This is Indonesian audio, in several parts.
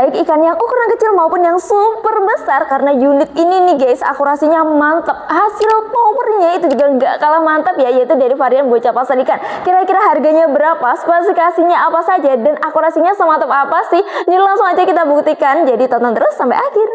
baik ikan yang ukuran kecil maupun yang super besar, karena unit ini nih guys akurasinya mantap, hasil powernya itu juga nggak kalah mantap ya, yaitu dari varian bocah pasar ikan. Kira-kira harganya berapa, spesifikasinya apa saja, dan akurasinya semantap apa sih? Jadi langsung aja kita buktikan, jadi tonton terus sampai akhir.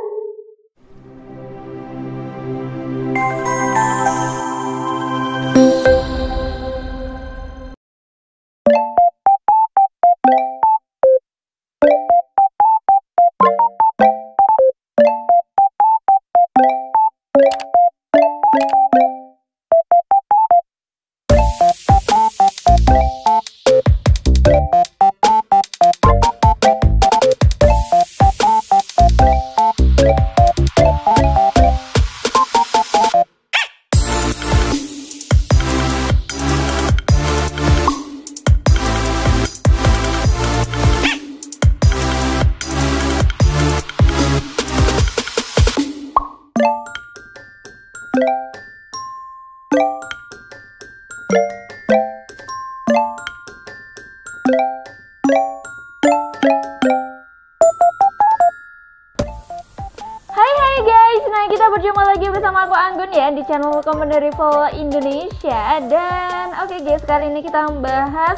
Hai guys, nah kita berjumpa lagi bersama aku Anggun ya di channel Commander Rival Indonesia. Dan oke guys, kali ini kita membahas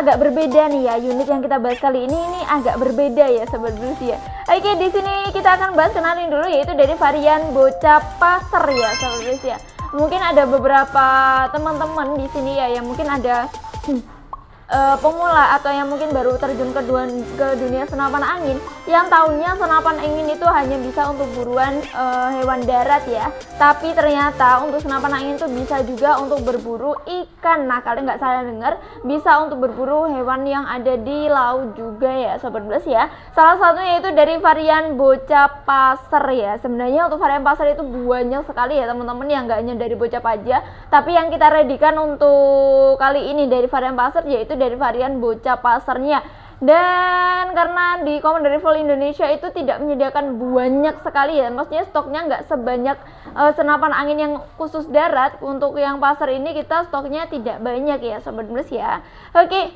agak berbeda nih ya, unit yang kita bahas kali ini agak berbeda ya sobat Blues ya. Oke, di sini kita akan bahas, kenalin dulu, yaitu dari varian bocah pasar ya sobat Blues ya. Mungkin ada beberapa teman-teman di sini ya yang mungkin ada pemula atau yang mungkin baru terjun ke dunia senapan angin, yang tahunya senapan angin itu hanya bisa untuk buruan hewan darat ya, tapi ternyata untuk senapan angin itu bisa juga untuk berburu ikan. Nah, kalian nggak salah dengar, bisa untuk berburu hewan yang ada di laut juga ya sobat Blues ya. Salah satunya itu dari varian bocah pasar ya. Sebenarnya untuk varian pasar itu banyak sekali ya teman-teman, yang nggak hanya dari bocah aja, tapi yang kita readykan untuk kali ini dari varian pasar yaitu dari varian bocah pasarnya. Dan karena di Commander Rival Indonesia itu tidak menyediakan banyak sekali ya, maksudnya stoknya nggak sebanyak senapan angin yang khusus darat. Untuk yang pasar ini kita stoknya tidak banyak ya sobat Blues ya. Oke.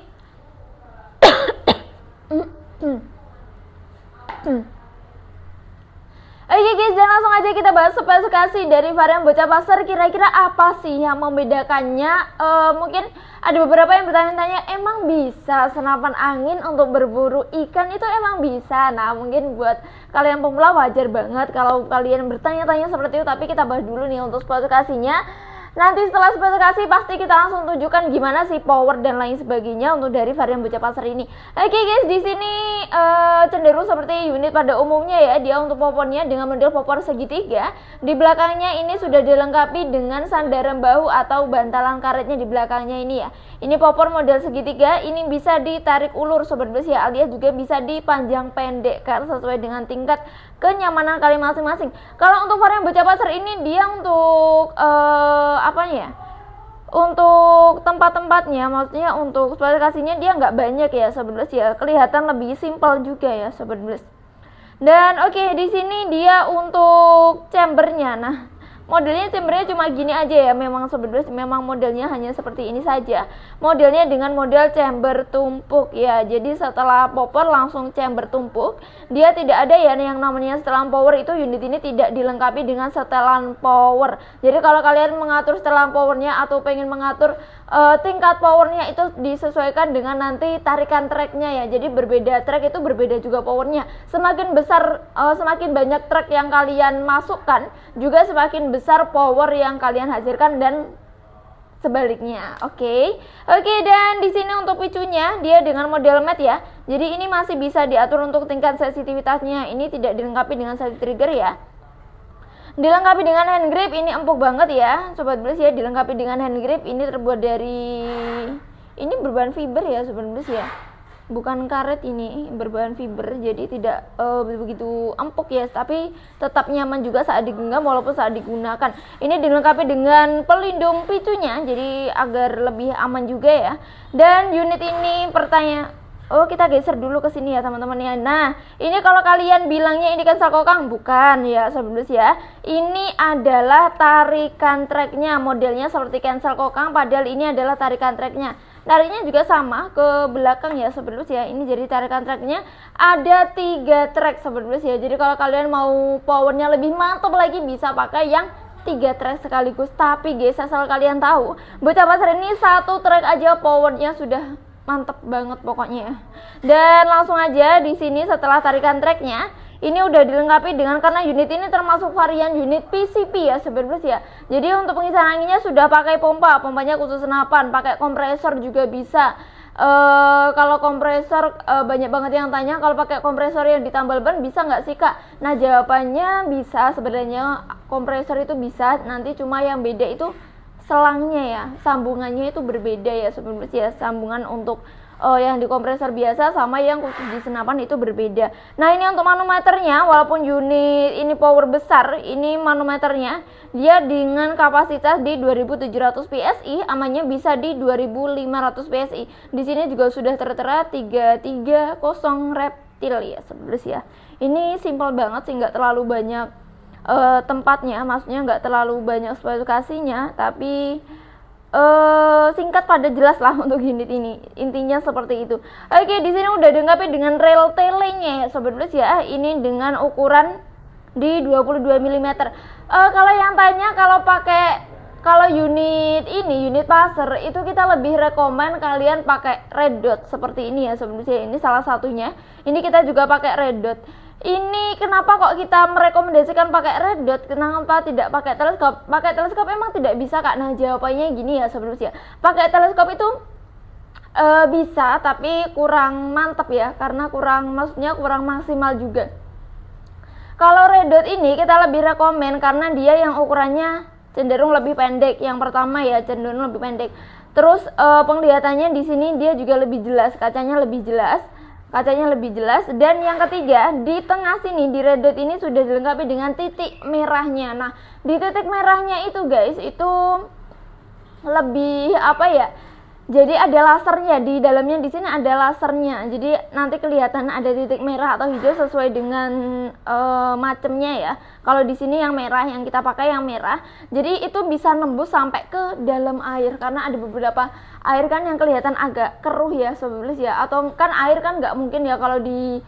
Oke guys, dan langsung aja kita bahas spesifikasi dari varian bocah pasar. Kira-kira apa sih yang membedakannya? Mungkin ada beberapa yang bertanya-tanya, emang bisa senapan angin untuk berburu ikan itu emang bisa? Nah, mungkin buat kalian pemula wajar banget kalau kalian bertanya-tanya seperti itu, tapi kita bahas dulu nih untuk spesifikasinya. Nanti setelah spesifikasi pasti kita langsung tunjukkan gimana sih power dan lain sebagainya untuk dari varian bocah pasar ini. Oke guys, di sini cenderung seperti unit pada umumnya ya. Dia untuk popornya dengan model popor segitiga. Di belakangnya ini sudah dilengkapi dengan sandaran bahu atau bantalan karetnya di belakangnya ini ya. Ini popor model segitiga, ini bisa ditarik ulur sobat Blues ya, alias juga bisa dipanjang pendekkan sesuai dengan tingkat kenyamanan kalian masing-masing. Kalau untuk varian bocah pasar ini dia untuk untuk tempat-tempatnya, maksudnya untuk spesifikasinya dia nggak banyak ya sobat Blues ya, kelihatan lebih simpel juga ya sobat Blues. Dan oke, di sini dia untuk chambernya. Nah, modelnya chambernya cuma gini aja ya, memang sobat Blues, memang modelnya hanya seperti ini saja. Modelnya dengan model chamber tumpuk ya. Jadi setelah popor langsung chamber tumpuk. Dia tidak ada ya yang namanya setelan power, itu unit ini tidak dilengkapi dengan setelan power. Jadi kalau kalian mengatur setelan powernya atau pengen mengatur tingkat powernya, itu disesuaikan dengan nanti tarikan tracknya ya. Jadi berbeda track itu berbeda juga powernya. Semakin besar, semakin banyak track yang kalian masukkan, juga semakin besar power yang kalian hasilkan dan sebaliknya. Oke, dan di sini untuk picunya dia dengan model matte ya. Jadi ini masih bisa diatur untuk tingkat sensitivitasnya. Ini tidak dilengkapi dengan side trigger ya. Dilengkapi dengan hand grip, ini empuk banget ya sobat Blues ya. Dilengkapi dengan hand grip, ini terbuat dari, ini berbahan fiber ya sobat Blues ya, bukan karet, ini berbahan fiber, jadi tidak begitu empuk ya, tapi tetap nyaman juga saat digenggam walaupun saat digunakan. Ini dilengkapi dengan pelindung picunya, jadi agar lebih aman juga ya. Dan unit ini kita geser dulu ke sini ya teman-teman ya. Nah, ini kalau kalian bilangnya ini cancel kokang, bukan ya sobat Blues ya. Ini adalah tarikan tracknya, modelnya seperti cancel kokang, padahal ini adalah tarikan tracknya. Tariknya juga sama ke belakang ya Sobat Blues ya. Ini jadi tarikan treknya ada 3 trek Sobat Blues ya. Jadi kalau kalian mau powernya lebih mantap lagi bisa pakai yang 3 trek sekaligus. Tapi guys, asal kalian tahu, bocah pasar ini 1 trek aja powernya sudah mantep banget pokoknya. Dan langsung aja di sini setelah tarikan treknya, ini udah dilengkapi dengan, karena unit ini termasuk varian unit PCP ya Sobat Blues ya. Jadi untuk pengisian anginnya sudah pakai pompa, pompanya khusus senapan, pakai kompresor juga bisa. Kalau kompresor banyak banget yang tanya kalau pakai kompresor yang ditambal ban bisa nggak sih Kak? Nah jawabannya bisa, sebenarnya kompresor itu bisa, nanti cuma yang beda itu selangnya ya, sambungannya itu berbeda ya Sobat Blues ya. Sambungan untuk yang di kompresor biasa sama yang khusus di senapan itu berbeda. Nah ini untuk manometernya, walaupun unit ini power besar, ini manometernya dia dengan kapasitas di 2700 PSI, amannya bisa di 2500 PSI. Di sini juga sudah tertera 330 reptil ya Sobat Blues ya. Ini simple banget sih, nggak terlalu banyak tempatnya, maksudnya nggak terlalu banyak spesifikasinya, tapi singkat pada jelas lah untuk unit ini, intinya seperti itu. Oke, di sini udah dilengkapi dengan rel telenya ya Sobat Blues ya. Ini dengan ukuran di 22 mm. Kalau yang tanya kalau unit ini, unit pasar itu kita lebih rekomen kalian pakai red dot seperti ini ya Sobat Blues ya. Ini salah satunya. Ini kita juga pakai red dot. Ini kenapa kok kita merekomendasikan pakai red dot, kenapa tidak pakai teleskop? Pakai teleskop emang tidak bisa Kak. Nah jawabannya gini ya Sobat Blues ya. Pakai teleskop itu bisa, tapi kurang mantap ya, karena maksudnya kurang maksimal juga. Kalau red dot ini kita lebih rekomen karena dia yang ukurannya cenderung lebih pendek. Yang pertama ya, cenderung lebih pendek. Terus penglihatannya di sini dia juga lebih jelas, kacanya lebih jelas. Dan yang ketiga, di tengah sini di red dot ini sudah dilengkapi dengan titik merahnya. Nah di titik merahnya itu guys, itu lebih apa ya, jadi ada lasernya di dalamnya. Di sini ada lasernya, jadi nanti kelihatan ada titik merah atau hijau sesuai dengan macamnya ya. Kalau di sini yang merah, yang kita pakai yang merah, jadi itu bisa nembus sampai ke dalam air, karena ada beberapa air kan yang kelihatan agak keruh ya Sobat Blues ya. Atau kan air kan nggak mungkin ya kalau di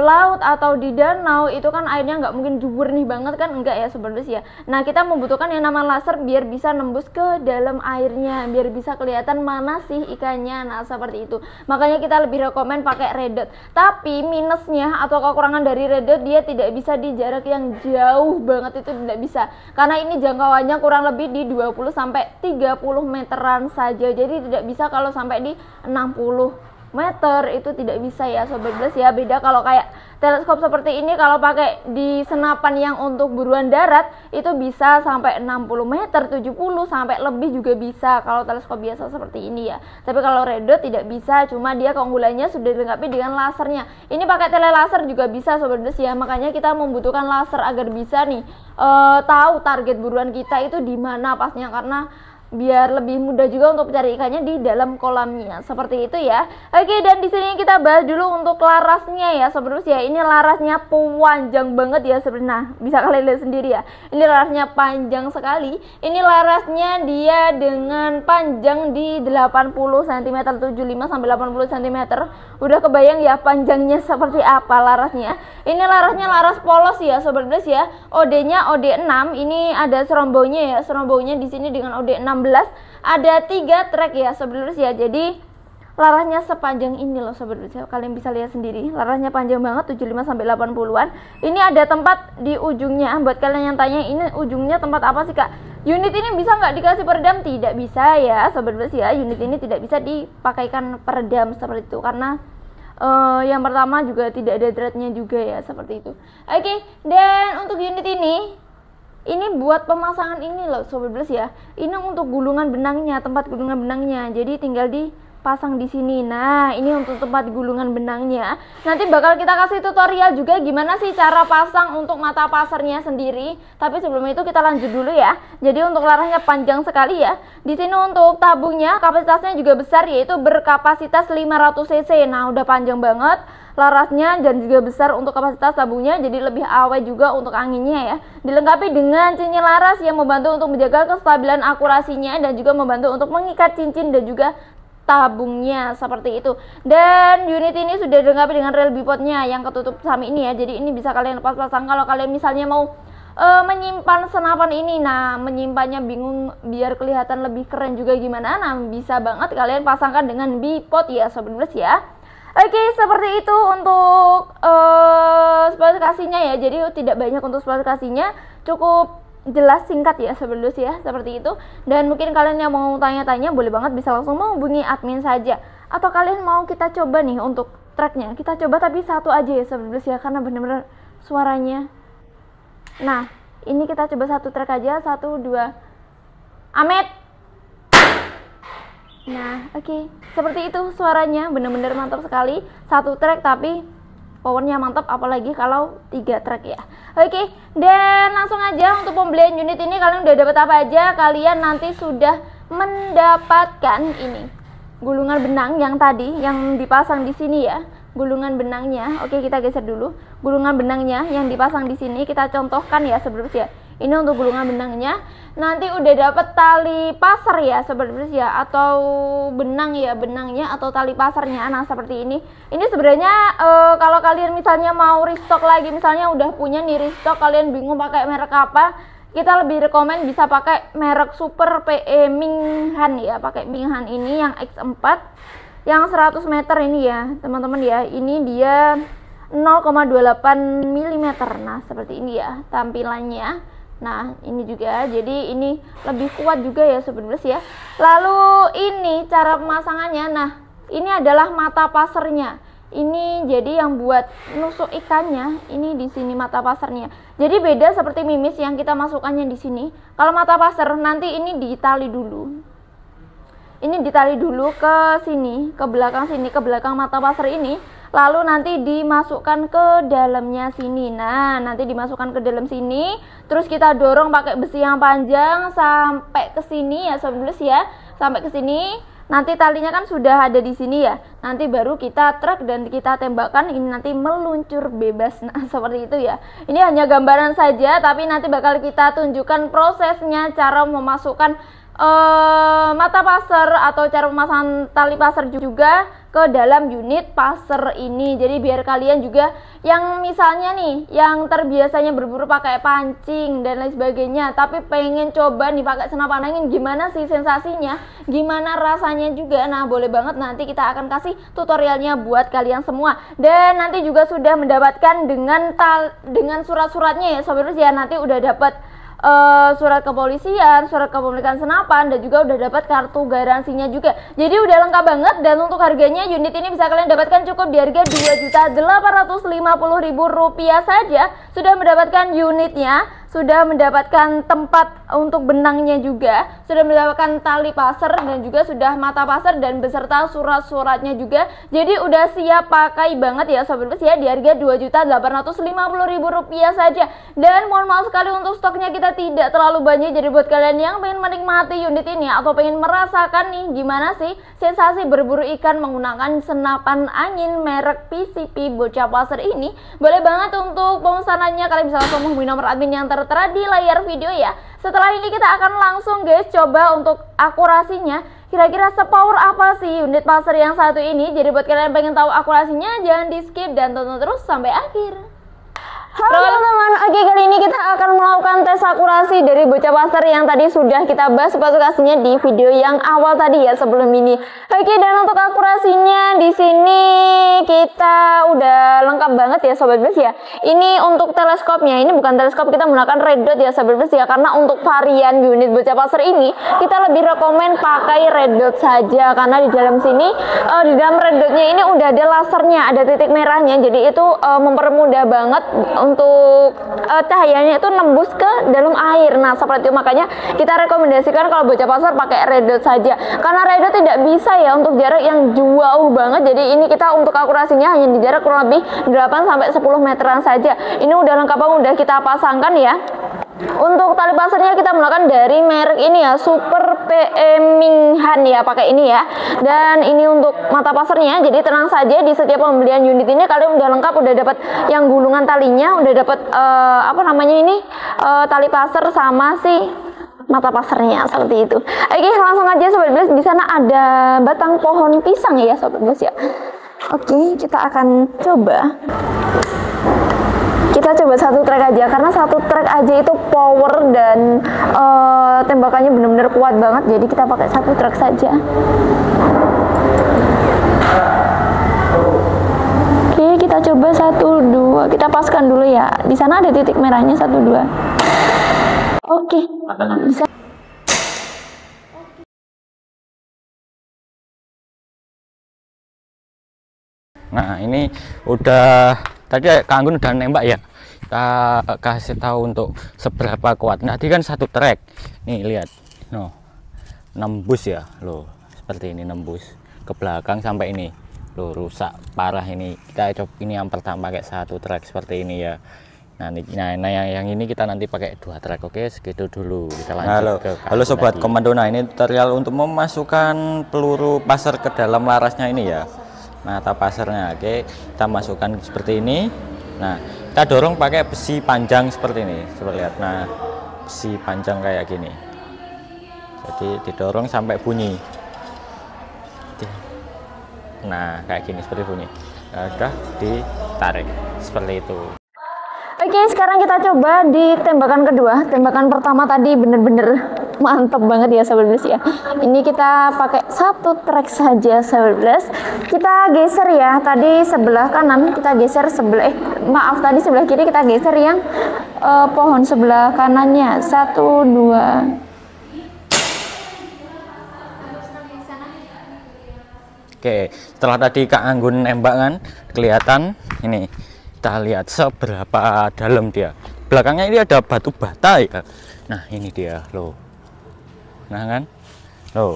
laut atau di danau itu kan airnya nggak mungkin jernih banget kan, enggak ya Sobat Blues ya. Nah kita membutuhkan yang namanya laser biar bisa nembus ke dalam airnya, biar bisa kelihatan mana sih ikannya. Nah seperti itu, makanya kita lebih rekomen pakai red dot. Tapi minusnya atau kekurangan dari red dot, dia tidak bisa di jarak yang jauh banget, itu tidak bisa, karena ini jangkauannya kurang lebih di 20-30 meteran saja. Jadi tidak bisa kalau sampai di 60 meter, itu tidak bisa ya Sobat Blues ya. Beda kalau kayak teleskop seperti ini, kalau pakai di senapan yang untuk buruan darat itu bisa sampai 60 meter, 70 sampai lebih juga bisa kalau teleskop biasa seperti ini ya. Tapi kalau red dot tidak bisa, cuma dia keunggulannya sudah dilengkapi dengan lasernya. Ini pakai tele laser juga bisa Sobat Blues ya. Makanya kita membutuhkan laser agar bisa nih tahu target buruan kita itu di mana pasnya, karena biar lebih mudah juga untuk mencari ikannya di dalam kolamnya, seperti itu ya. Oke, dan di sini kita bahas dulu untuk larasnya ya Sobat Blues ya. Ini larasnya panjang banget ya sebenarnya, bisa kalian lihat sendiri ya. Ini larasnya panjang sekali. Ini larasnya dia dengan panjang di 80 cm, 75 sampai 80 cm. Udah kebayang ya panjangnya seperti apa larasnya. Ini larasnya laras polos ya Sobat Blues ya. OD-nya OD6. Ini ada serombonya ya. Serombonya di sini dengan OD6. Ada 3 trek ya Sobat Blues ya. Jadi larasnya sepanjang ini loh Sobat Blues ya. Kalian bisa lihat sendiri, larasnya panjang banget, 75 sampai 80-an. Ini ada tempat di ujungnya. Buat kalian yang tanya ini ujungnya tempat apa sih Kak? Unit ini bisa nggak dikasih peredam? Tidak bisa ya Sobat Blues ya. Unit ini tidak bisa dipakaikan peredam seperti itu, karena yang pertama juga tidak ada threadnya juga ya, seperti itu. Oke, dan untuk unit ini buat pemasangan ini loh Sobat Blues ya. Ini untuk gulungan benangnya, tempat gulungan benangnya. Jadi tinggal dipasang di sini. Nah, ini untuk tempat gulungan benangnya. Nanti bakal kita kasih tutorial juga gimana sih cara pasang untuk mata pasarnya sendiri. Tapi sebelum itu kita lanjut dulu ya. Jadi untuk larasnya panjang sekali ya. Di sini untuk tabungnya kapasitasnya juga besar, yaitu berkapasitas 500 cc. Nah, udah panjang banget larasnya dan juga besar untuk kapasitas tabungnya, jadi lebih awet juga untuk anginnya ya. Dilengkapi dengan cincin laras yang membantu untuk menjaga kestabilan akurasinya dan juga membantu untuk mengikat cincin dan juga tabungnya seperti itu. Dan unit ini sudah dilengkapi dengan rel bipodnya yang ketutup sama ini ya. Jadi ini bisa kalian lepas pasang kalau kalian misalnya mau menyimpan senapan ini. Nah, menyimpannya bingung biar kelihatan lebih keren juga gimana. Nah, bisa banget kalian pasangkan dengan bipod ya sobat ya. Oke, seperti itu untuk spesifikasinya ya. Jadi tidak banyak untuk spesifikasinya, cukup jelas singkat ya sobat ya, seperti itu. Dan mungkin kalian yang mau tanya-tanya boleh banget bisa langsung menghubungi admin saja. Atau kalian mau kita coba nih untuk tracknya, kita coba tapi satu aja ya sobat ya, karena bener-bener suaranya. Nah, ini kita coba satu track aja, 1, 2, Amet. Nah, oke. Seperti itu suaranya, bener-bener mantap sekali. Satu track tapi powernya mantap, apalagi kalau 3 track ya. Oke, dan langsung aja untuk pembelian unit ini kalian udah dapat apa aja? Kalian nanti sudah mendapatkan ini gulungan benang yang tadi yang dipasang di sini ya. Gulungan benangnya, oke kita geser dulu. Gulungan benangnya yang dipasang di sini kita contohkan ya sebelumnya. Ini untuk gulungan benangnya. Nanti udah dapat tali pasar ya sobat ya, atau benang ya, benangnya atau tali pasarnya. Nah seperti ini. Ini sebenarnya kalau kalian misalnya mau restock lagi, misalnya udah punya nih restock, kalian bingung pakai merek apa, kita lebih rekomen bisa pakai merek Super PE Minghan ya, pakai Minghan ini yang X4 yang 100 meter ini ya teman-teman ya. Ini dia 0,28 mm. Nah seperti ini ya tampilannya. Nah ini juga, jadi ini lebih kuat juga ya sobat ya. Lalu ini cara pemasangannya. Nah ini adalah mata pasarnya. Ini jadi yang buat nusuk ikannya, ini di sini mata pasarnya. Jadi beda seperti mimis yang kita masukkannya di sini. Kalau mata pasar nanti ini ditali dulu. Ini ditali dulu ke sini, ke belakang sini, ke belakang mata pasar ini. Lalu nanti dimasukkan ke dalamnya sini. Nah, nanti dimasukkan ke dalam sini. Terus kita dorong pakai besi yang panjang sampai ke sini ya sobat ya. Sampai ke sini. Nanti talinya kan sudah ada di sini ya. Nanti baru kita trek dan kita tembakkan, ini nanti meluncur bebas. Nah, seperti itu ya. Ini hanya gambaran saja, tapi nanti bakal kita tunjukkan prosesnya, cara memasukkan mata pasar atau cara pemasangan tali pasar juga ke dalam unit pasar ini. Jadi biar kalian juga yang misalnya nih yang terbiasanya berburu pakai pancing dan lain sebagainya, tapi pengen coba nih pakai senapan angin, gimana sih sensasinya, gimana rasanya juga. Nah boleh banget, nanti kita akan kasih tutorialnya buat kalian semua. Dan nanti juga sudah mendapatkan dengan surat-suratnya ya sobat ya. Nanti udah dapat surat kepolisian, surat kepemilikan senapan, dan juga udah dapat kartu garansinya juga. Jadi udah lengkap banget. Dan untuk harganya unit ini bisa kalian dapatkan cukup di harga Rp2.850.000 saja. Sudah mendapatkan unitnya, sudah mendapatkan tempat untuk benangnya juga, sudah mendapatkan tali pasar dan juga sudah mata pasar dan beserta surat-suratnya juga. Jadi udah siap pakai banget ya sobat ya, di harga Rp2.850.000 saja. Dan mohon maaf sekali untuk stoknya kita tidak terlalu banyak. Jadi buat kalian yang pengen menikmati unit ini atau pengen merasakan nih gimana sih sensasi berburu ikan menggunakan senapan angin merek PCP Bocah Pasar ini, boleh banget untuk pemesanannya kalian bisa langsung menghubungi nomor admin yang tertera di layar video ya. Setelah ini kita akan langsung guys coba untuk akurasinya, kira-kira sepower apa sih unit pasar yang satu ini. Jadi buat kalian yang pengen tahu akurasinya, jangan di skip dan tonton terus sampai akhir. Halo teman-teman, oke kali ini kita akan melakukan tes akurasi dari Bocah Pasar yang tadi sudah kita bahas spesifikasinya di video yang awal tadi ya sebelum ini. Oke, dan untuk akurasinya di sini kita udah lengkap banget ya sobat bes ya. Ini untuk teleskopnya, ini bukan teleskop, kita menggunakan red dot ya sobat bes ya, karena untuk varian unit Bocah Pasar ini kita lebih rekomen pakai red dot saja, karena di dalam sini di dalam red dotnya ini udah ada lasernya, ada titik merahnya, jadi itu mempermudah banget untuk cahayanya itu nembus ke dalam air. Nah seperti itu, makanya kita rekomendasikan kalau Bocah Pasar pakai red dot saja, karena red dot tidak bisa ya untuk jarak yang jauh banget. Jadi ini kita untuk akurasinya hanya di jarak kurang lebih 8-10 meteran saja. Ini udah lengkap, udah kita pasangkan ya. Untuk tali pasarnya kita menggunakan dari merek ini ya, Super PE Minghan ya, pakai ini ya. Dan ini untuk mata pasarnya, jadi tenang saja di setiap pembelian unit ini kalian udah lengkap, udah dapat yang gulungan talinya, udah dapat apa namanya ini tali pasar sama si mata pasarnya seperti itu. Oke, langsung aja Sobat Blast, di sana ada batang pohon pisang ya Sobat Blast ya. Oke, kita akan coba. Kita coba satu track aja, karena satu track aja itu power dan tembakannya benar-benar kuat banget. Jadi kita pakai satu track saja. Oke, kita coba 1, 2. Kita paskan dulu ya. Di sana ada titik merahnya 1, 2. Oke, bisa. Nah, ini udah tadi Kak Anggun udah nembak ya. Kita kasih tahu untuk seberapa kuat. Tadi kan satu track. Nih lihat. No. Nembus ya, loh. Seperti ini nembus ke belakang sampai ini. Loh, rusak parah ini. Kita coba ini yang pertama pakai satu track seperti ini ya. Nah yang ini kita nanti pakai 2 track. Oke, segitu dulu. Kita lanjut ke halo sobat komando. Nah, ini tutorial untuk memasukkan peluru pasar ke dalam larasnya ini ya. Mata pasarnya. Oke, kita masukkan seperti ini. Nah, kita dorong pakai besi panjang seperti ini. Coba lihat. Nah, besi panjang kayak gini. Jadi didorong sampai bunyi. Nah, kayak gini seperti bunyi. Nah, udah ditarik seperti itu. Oke, sekarang kita coba di tembakan kedua. Tembakan pertama tadi bener-bener mantep banget ya Sobat Blast ya. Ini kita pakai satu track saja Sobat Blast. Kita geser ya, tadi sebelah kanan kita geser sebelah tadi sebelah kiri kita geser yang pohon sebelah kanannya. 1, 2. Oke, setelah tadi Kak Anggun nembak kan, kelihatan ini. Kita lihat seberapa dalam dia. Belakangnya ini ada batu bata ya. Nah, ini dia loh. Nah kan, loh.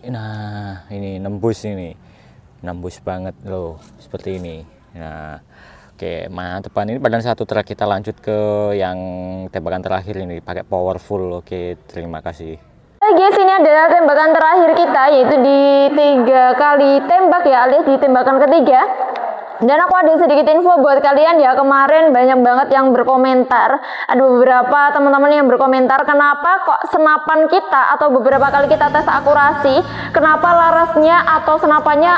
Nah, ini nembus banget loh, seperti ini. Nah, oke, depan ini pada satu track. Kita lanjut ke yang tembakan terakhir ini pakai powerful. Oke, terima kasih. Guys, ini adalah tembakan terakhir kita, yaitu di 3 kali tembak ya, alias di tembakan ketiga. Dan aku ada sedikit info buat kalian ya, kemarin banyak banget yang berkomentar. Ada beberapa teman-teman yang berkomentar, kenapa kok senapan kita atau beberapa kali kita tes akurasi, kenapa larasnya atau senapannya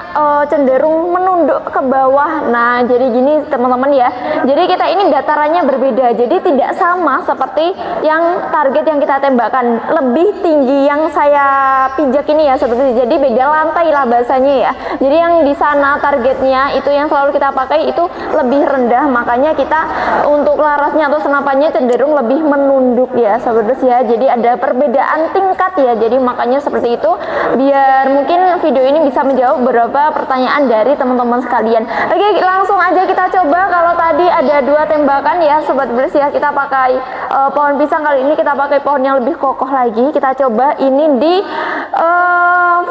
cenderung menunduk ke bawah. Nah, jadi gini teman-teman ya. Jadi kita ini datarannya berbeda. Jadi tidak sama seperti yang target yang kita tembakkan. Lebih tinggi yang saya pijak ini ya, seperti itu. Jadi beda lantai lah bahasanya ya. Jadi yang di sana targetnya itu yang selalu kita pakai itu lebih rendah, makanya kita untuk larasnya atau senapannya cenderung lebih menunduk ya Sobat Blast ya. Jadi ada perbedaan tingkat ya, jadi makanya seperti itu, biar mungkin video ini bisa menjawab beberapa pertanyaan dari teman-teman sekalian. Oke, langsung aja kita coba. Kalau tadi ada 2 tembakan ya Sobat Blast ya, kita pakai pohon pisang, kali ini kita pakai pohon yang lebih kokoh lagi. Kita coba ini di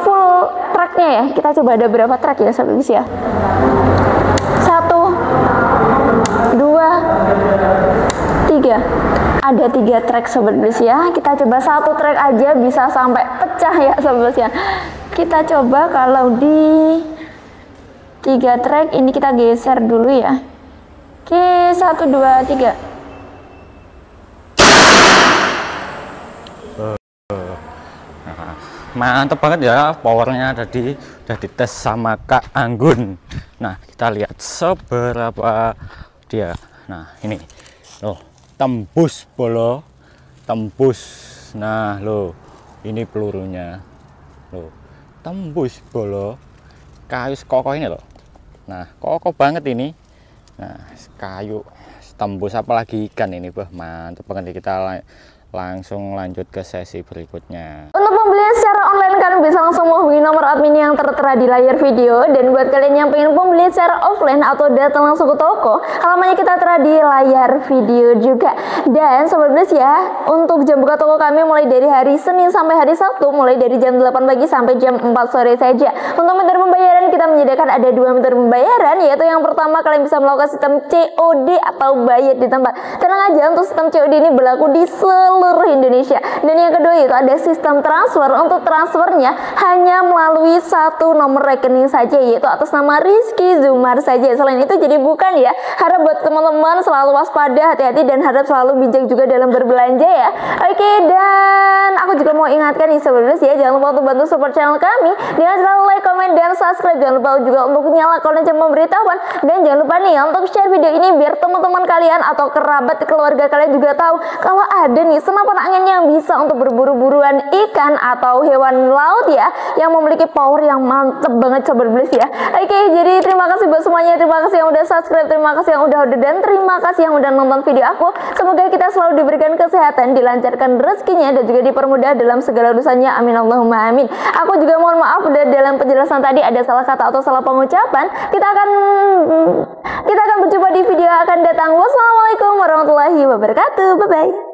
full tracknya ya. Kita coba ada berapa track ya Sobat Blast ya. 1, 2, 3. Ada 3 track Sobat Blast ya. Kita coba satu track aja bisa sampai pecah ya Sobat Blast ya. Kita coba kalau di 3 track ini kita geser dulu ya. Oke, 1, 2, 3. Mantap banget ya, powernya tadi udah dites sama Kak Anggun. Nah, kita lihat seberapa dia. Nah, ini loh, tembus bolo, tembus. Nah, loh, ini pelurunya loh, tembus bolo, kayu kokoh ini loh. Nah, kokoh banget ini. Nah, kayu tembus, apalagi ikan ini, mantap banget. Kita langsung lanjut ke sesi berikutnya. Untuk pembelian secara online kalian bisa langsung menghubungi nomor admin yang tertera di layar video. Dan buat kalian yang pengen pembelian secara offline atau datang langsung ke toko, alamatnya kita tertera di layar video juga. Dan Sobat Blast ya, untuk jam buka toko kami mulai dari hari Senin sampai hari Sabtu, mulai dari jam 8 pagi sampai jam 4 sore saja. Untuk metode pembayaran kita menyediakan ada 2 metode pembayaran, yaitu yang pertama kalian bisa melakukan sistem COD atau bayar di tempat. Tenang aja, untuk sistem COD ini berlaku di seluruh Indonesia. Dan yang kedua itu ada sistem transfer. Untuk transfer transfernya hanya melalui satu nomor rekening saja, yaitu atas nama Rizky Zumar saja. Selain itu jadi bukan ya. Harap buat teman-teman selalu waspada, hati-hati, dan harap selalu bijak juga dalam berbelanja ya. Oke, dan aku juga mau ingatkan nih Sobat ya, jangan lupa untuk bantu support channel kami dengan selalu like, komen, dan subscribe. Jangan lupa juga untuk nyalakan lonceng pemberitahuan, dan jangan lupa nih untuk share video ini biar teman-teman kalian atau kerabat keluarga kalian juga tahu kalau ada nih senapan angin yang bisa untuk berburu-buruan ikan atau hewan laut ya, yang memiliki power yang mantep banget Sobat Bless ya. Oke, jadi terima kasih buat semuanya, terima kasih yang udah subscribe, terima kasih yang udah dan terima kasih yang udah nonton video aku. Semoga kita selalu diberikan kesehatan, dilancarkan rezekinya, dan juga dipermudah dalam segala urusannya. Amin Allahumma amin. Aku juga mohon maaf udah dalam penjelasan tadi ada salah kata atau salah pengucapan. Kita akan berjumpa di video yang akan datang. Wassalamualaikum warahmatullahi wabarakatuh. Bye bye.